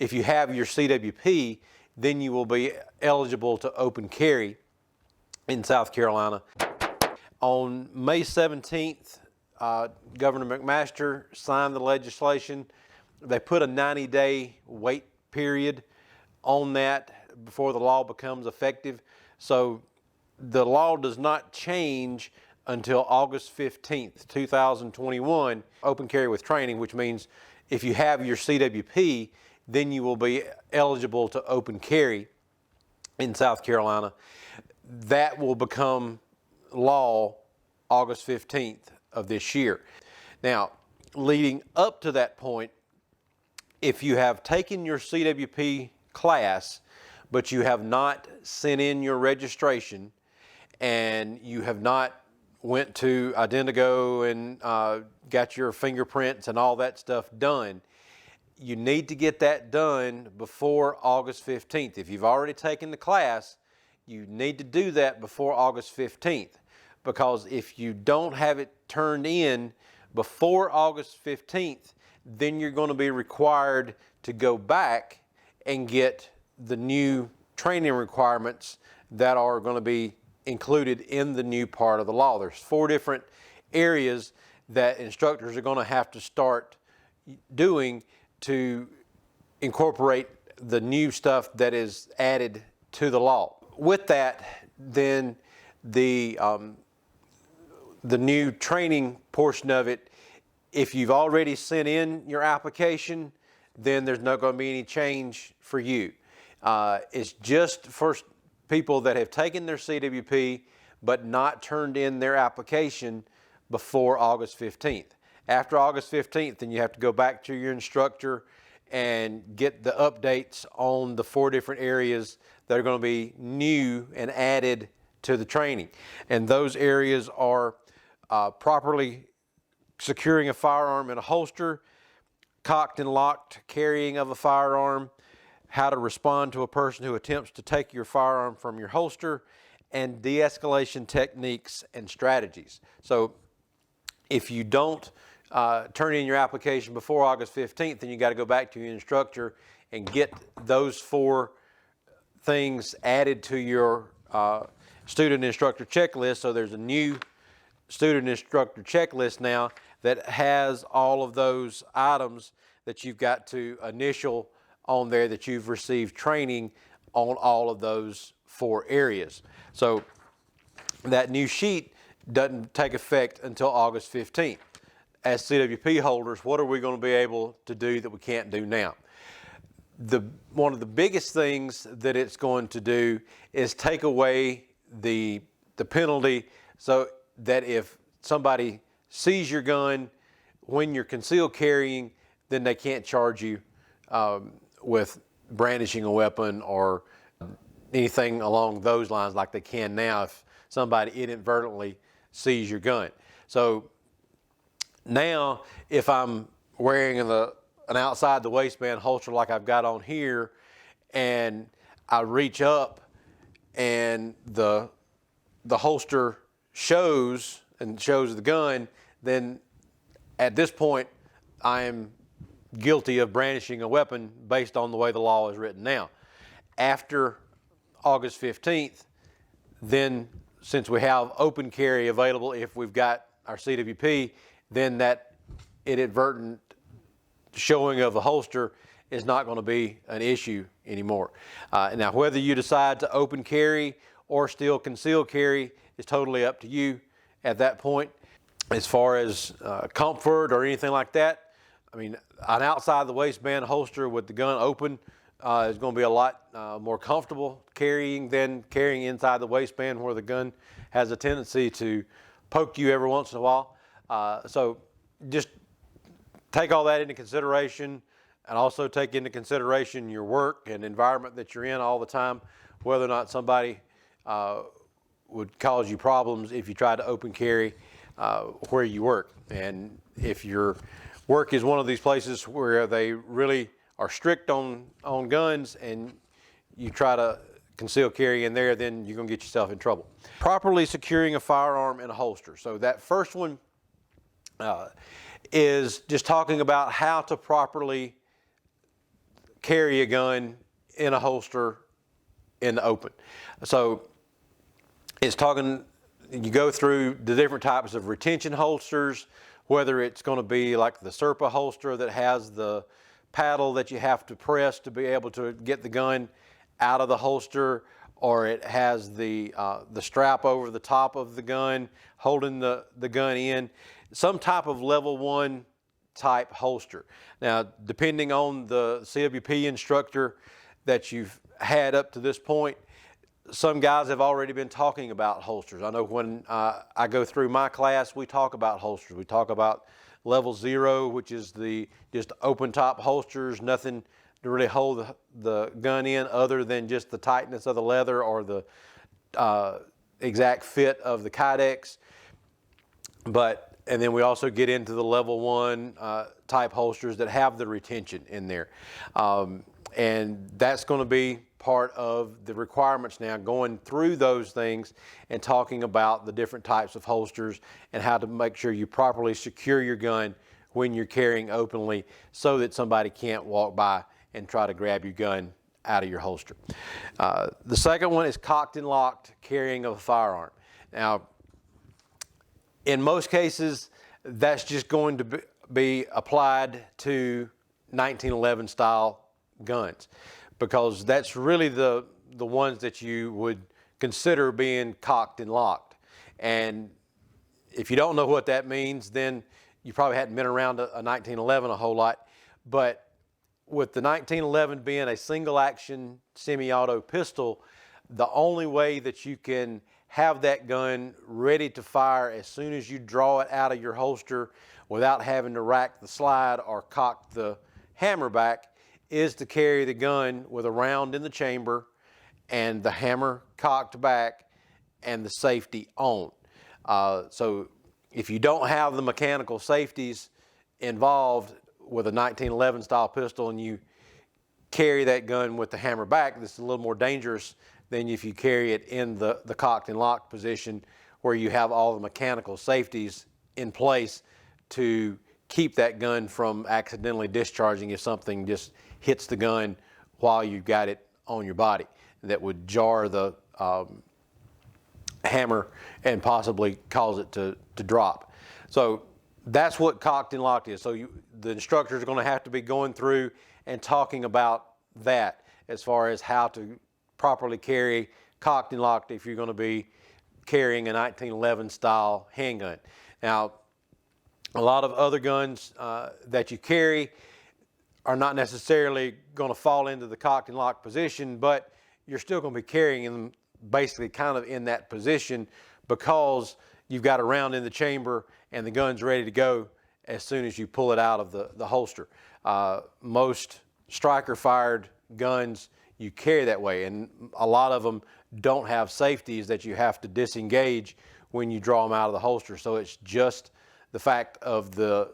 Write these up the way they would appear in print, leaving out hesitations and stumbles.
if you have your CWP, then you will be eligible to open carry in South Carolina. On May 17th, Governor McMaster signed the legislation. They put a 90-day wait period on that before the law becomes effective. So the law does not change until August 15th, 2021, open carry with training, which means if you have your CWP, then you will be eligible to open carry in South Carolina. That will become law August 15th of this year. Now, leading up to that point, if you have taken your CWP class, but you have not sent in your registration and you have not went to Identigo and got your fingerprints and all that stuff done, you need to get that done before August 15th. If you've already taken the class, you need to do that before August 15th, because if you don't have it turned in before August 15th, then you're going to be required to go back and get the new training requirements that are going to be included in the new part of the law. There's 4 different areas that instructors are going to have to start doing to incorporate the new stuff that is added to the law. With that, then the new training portion of it, if you've already sent in your application, then there's not going to be any change for you. It's just for people that have taken their CWP but not turned in their application before August 15th. After August 15th, then you have to go back to your instructor and get the updates on the 4 different areas that are going to be new and added to the training. And those areas are properly securing a firearm in a holster, cocked and locked carrying of a firearm, how to respond to a person who attempts to take your firearm from your holster, and de-escalation techniques and strategies. So if you don't turn in your application before August 15th, then you got to go back to your instructor and get those 4 things added to your student instructor checklist. So there's a new student instructor checklist now that has all of those items that you've got to initial on there, that you've received training on all of those 4 areas. So that new sheet doesn't take effect until August 15th. As CWP holders, what are we going to be able to do that we can't do now? One of the biggest things that it's going to do is take away the penalty, so that if somebody sees your gun when you're concealed carrying, then they can't charge you with brandishing a weapon or anything along those lines like they can now if somebody inadvertently sees your gun. So now if I'm wearing an outside the waistband holster like I've got on here, and I reach up and the holster shows the gun, then at this point I am guilty of brandishing a weapon based on the way the law is written now. After August 15th, then since we have open carry available, if we've got our CWP, then that inadvertent showing of a holster is not going to be an issue anymore. Now, whether you decide to open carry or still conceal carry is totally up to you at that point. As far as comfort or anything like that, I mean, an outside the waistband holster with the gun open is going to be a lot more comfortable carrying than carrying inside the waistband, where the gun has a tendency to poke you every once in a while. So just take all that into consideration, and also take into consideration your work and environment that you're in all the time, whether or not somebody would cause you problems if you try to open carry where you work. And if your work is one of these places where they really are strict on guns and you try to conceal carry in there, then you're going to get yourself in trouble. Properly securing a firearm in a holster. So that first one is just talking about how to properly carry a gun in a holster in the open. So it's talking, you go through the different types of retention holsters, whether it's going to be like the Serpa holster that has the paddle that you have to press to be able to get the gun out of the holster, or it has the strap over the top of the gun holding the gun in, some type of level 1 type holster. Now, depending on the CWP instructor that you've had up to this point, some guys have already been talking about holsters. I know when I go through my class, we talk about holsters. We talk about level 0, which is the just open top holsters, nothing to really hold the gun in other than just the tightness of the leather or the exact fit of the kydex. And then we also get into the level 1 type holsters that have the retention in there. And that's going to be part of the requirements now, going through those things and talking about the different types of holsters and how to make sure you properly secure your gun when you're carrying openly so that somebody can't walk by and try to grab your gun out of your holster. The second one is cocked and locked carrying of a firearm. Now, in most cases, that's just going to be applied to 1911 style guns, because that's really the ones that you would consider being cocked and locked. And if you don't know what that means, then you probably hadn't been around a 1911 a whole lot. But with the 1911 being a single action semi-auto pistol, the only way that you can have that gun ready to fire as soon as you draw it out of your holster without having to rack the slide or cock the hammer back is to carry the gun with a round in the chamber and the hammer cocked back and the safety on. So if you don't have the mechanical safeties involved with a 1911 style pistol and you carry that gun with the hammer back, this is a little more dangerous than if you carry it in the cocked and locked position, where you have all the mechanical safeties in place to keep that gun from accidentally discharging if something just hits the gun while you've got it on your body. That would jar the hammer and possibly cause it to drop. So that's what cocked and locked is. So the instructors are going to have to be going through and talking about that as far as how to properly carry cocked and locked if you're going to be carrying a 1911 style handgun. Now, a lot of other guns that you carry are not necessarily going to fall into the cocked and locked position, but you're still going to be carrying them basically kind of in that position because you've got a round in the chamber and the gun's ready to go as soon as you pull it out of the holster. Most striker fired guns you carry that way, and a lot of them don't have safeties that you have to disengage when you draw them out of the holster. So it's just the fact of the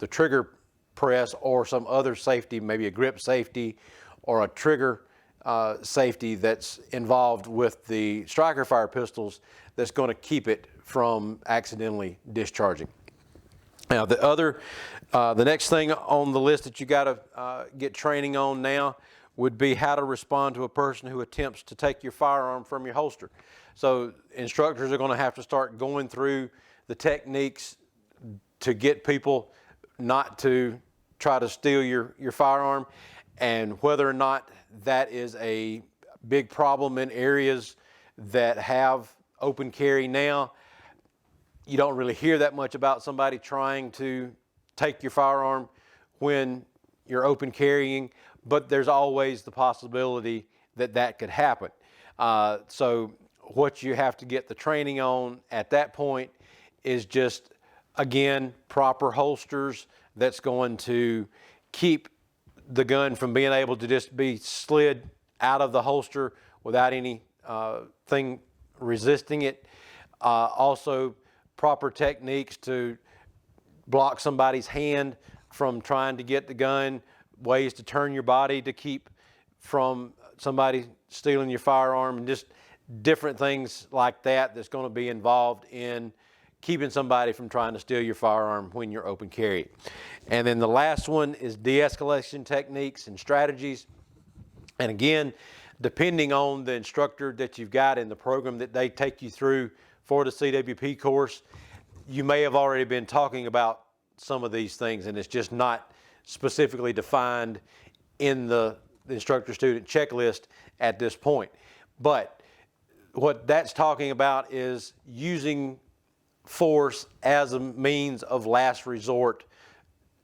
trigger press or some other safety, maybe a grip safety or a trigger safety that's involved with the striker fire pistols that's going to keep it from accidentally discharging. Now the next thing on the list that you got to get training on now would be how to respond to a person who attempts to take your firearm from your holster. So instructors are going to have to start going through the techniques to get people not to try to steal your firearm, and whether or not that is a big problem in areas that have open carry now. You don't really hear that much about somebody trying to take your firearm when you're open carrying, but there's always the possibility that that could happen. So what you have to get the training on at that point is just, again, proper holsters that's going to keep the gun from being able to just be slid out of the holster without any thing resisting it. Also, proper techniques to block somebody's hand from trying to get the gun, ways to turn your body to keep from somebody stealing your firearm, and just different things like that that's going to be involved in keeping somebody from trying to steal your firearm when you're open carry. And then the last one is de-escalation techniques and strategies. And again, depending on the instructor that you've got in the program that they take you through for the CWP course, you may have already been talking about some of these things, and it's just not specifically defined in the instructor-student checklist at this point. But what that's talking about is using force as a means of last resort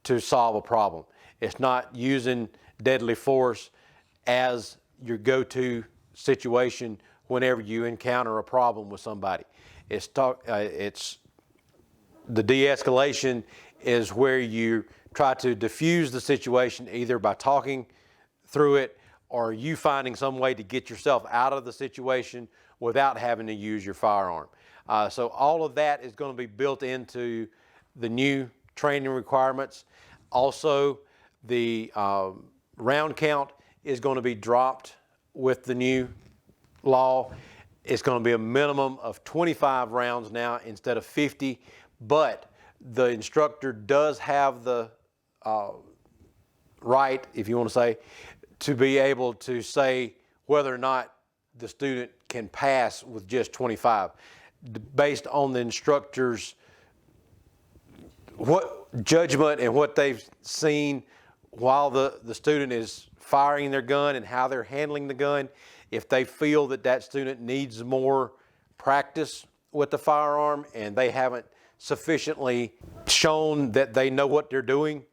to solve a problem. It's not using deadly force as your go-to situation whenever you encounter a problem with somebody. It's the de-escalation is where you try to diffuse the situation either by talking through it or you finding some way to get yourself out of the situation without having to use your firearm. So all of that is going to be built into the new training requirements. Also, the round count is going to be dropped with the new law. It's going to be a minimum of 25 rounds now instead of 50, but the instructor does have the right, if you want to say, to be able to say whether or not the student can pass with just 25, based on the instructor's judgment and what they've seen while the student is firing their gun and how they're handling the gun. If they feel that that student needs more practice with the firearm and they haven't sufficiently shown that they know what they're doing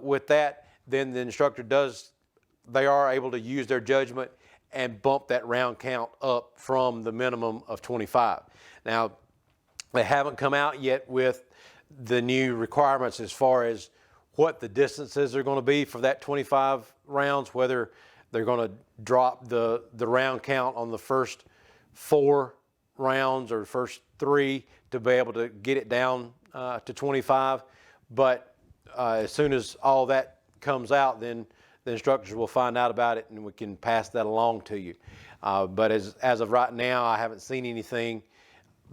with that, then the instructor they are able to use their judgment and bump that round count up from the minimum of 25. Now, they haven't come out yet with the new requirements as far as what the distances are going to be for that 25 rounds, whether they're going to drop the round count on the first 4 rounds or first 3 to be able to get it down to 25. But as soon as all that comes out, then the instructors will find out about it and we can pass that along to you. But as of right now, I haven't seen anything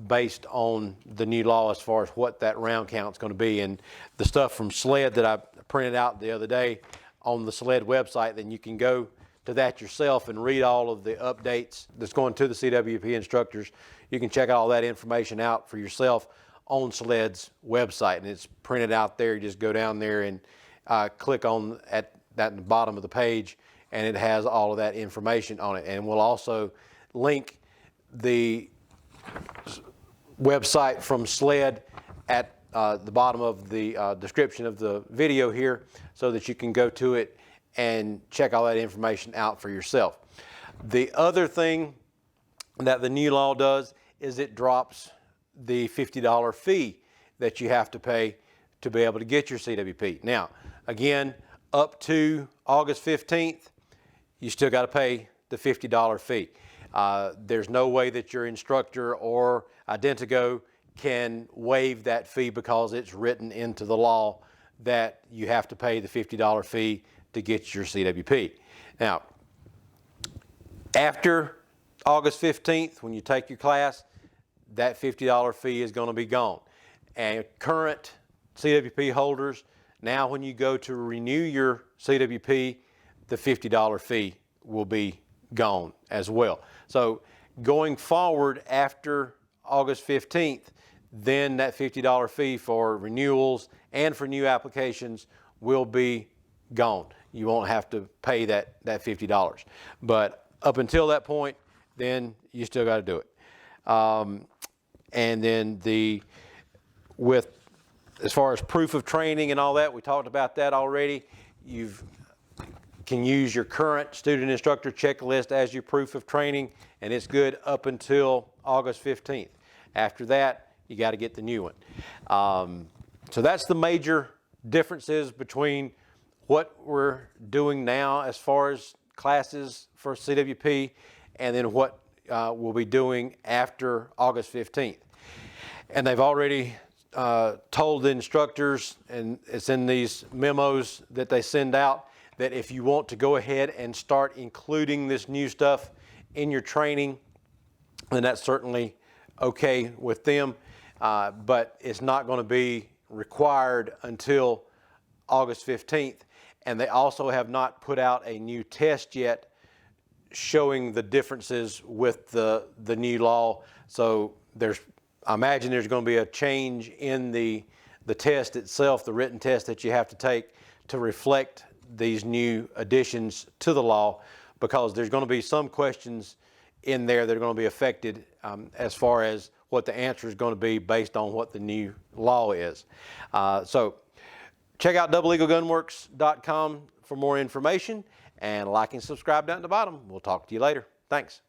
based on the new law as far as what that round count is going to be. And the stuff from SLED that I printed out the other day on the SLED website, then you can go to that yourself and read all of the updates that's going to the CWP instructors. You can check all that information out for yourself on SLED's website, and it's printed out there. You just go down there and click on at the bottom of the page, and it has all of that information on it. And we'll also link the website from SLED at the bottom of the description of the video here so that you can go to it and check all that information out for yourself. The other thing that the new law does is it drops the $50 fee that you have to pay to be able to get your CWP. Now, again, up to August 15th, you still got to pay the $50 fee. There's no way that your instructor or Identigo can waive that fee because it's written into the law that you have to pay the $50 fee to get your CWP. Now, after August 15th, when you take your class, that $50 fee is going to be gone. And current CWP holders, now when you go to renew your CWP, the $50 fee will be gone as well. So going forward after August 15th, then that $50 fee for renewals and for new applications will be gone. You won't have to pay that $50. But up until that point, then you still got to do it. And then as far as proof of training and all that, we talked about that already. You can use your current student instructor checklist as your proof of training, and it's good up until August 15th. After that, you got to get the new one. So that's the major differences between what we're doing now as far as classes for CWP and then what we'll be doing after August 15th. And they've already told the instructors, and it's in these memos that they send out, that if you want to go ahead and start including this new stuff in your training, then that's certainly okay with them. but it's not going to be required until August 15th. And they also have not put out a new test yet showing the differences with the new law. So I imagine there's going to be a change in the test itself, the written test that you have to take to reflect these new additions to the law, because there's going to be some questions in there that are going to be affected as far as what the answer is going to be based on what the new law is. So check out doubleeaglegunworks.com for more information, and like and subscribe down at the bottom. We'll talk to you later. Thanks.